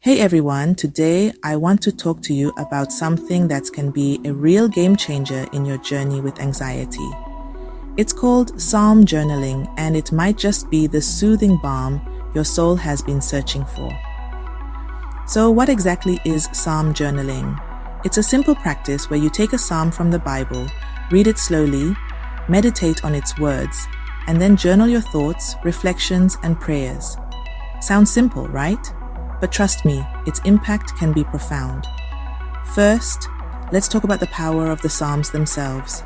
Hey everyone, today I want to talk to you about something that can be a real game changer in your journey with anxiety. It's called Psalm journaling, and it might just be the soothing balm your soul has been searching for. So, what exactly is Psalm journaling? It's a simple practice where you take a psalm from the Bible, read it slowly, meditate on its words, and then journal your thoughts, reflections, and prayers. Sounds simple, right? But trust me, its impact can be profound. First, let's talk about the power of the Psalms themselves.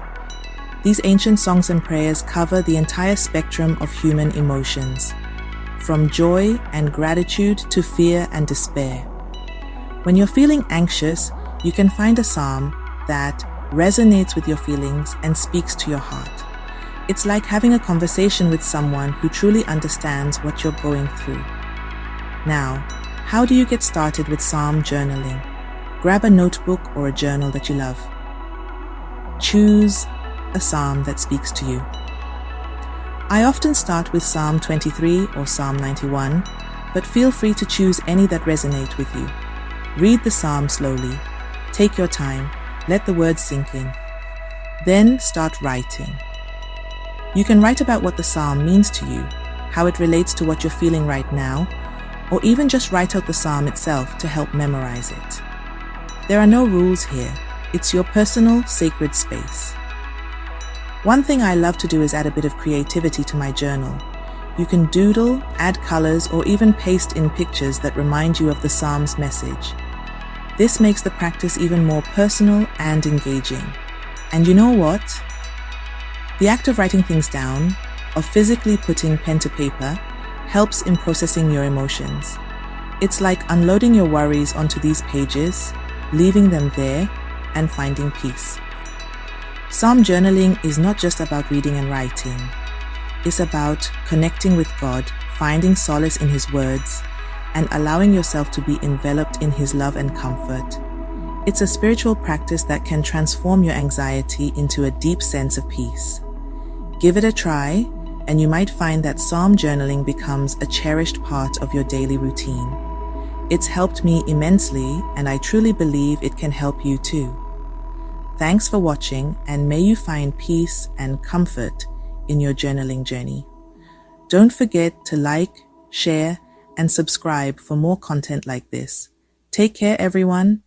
These ancient songs and prayers cover the entire spectrum of human emotions, from joy and gratitude to fear and despair. When you're feeling anxious, you can find a psalm that resonates with your feelings and speaks to your heart. It's like having a conversation with someone who truly understands what you're going through. Now, how do you get started with Psalm journaling? Grab a notebook or a journal that you love. Choose a psalm that speaks to you. I often start with Psalm 23 or Psalm 91, but feel free to choose any that resonate with you. Read the psalm slowly. Take your time. Let the words sink in. Then start writing. You can write about what the psalm means to you, how it relates to what you're feeling right now, or even just write out the psalm itself to help memorize it. There are no rules here. It's your personal, sacred space. One thing I love to do is add a bit of creativity to my journal. You can doodle, add colors, or even paste in pictures that remind you of the psalm's message. This makes the practice even more personal and engaging. And you know what? The act of writing things down, of physically putting pen to paper, helps in processing your emotions. It's like unloading your worries onto these pages, leaving them there, and finding peace. Psalm journaling is not just about reading and writing. It's about connecting with God, finding solace in His words, and allowing yourself to be enveloped in His love and comfort. It's a spiritual practice that can transform your anxiety into a deep sense of peace. Give it a try, and you might find that Psalm journaling becomes a cherished part of your daily routine. It's helped me immensely, and I truly believe it can help you too. Thanks for watching, and may you find peace and comfort in your journaling journey. Don't forget to like, share, and subscribe for more content like this. Take care, everyone.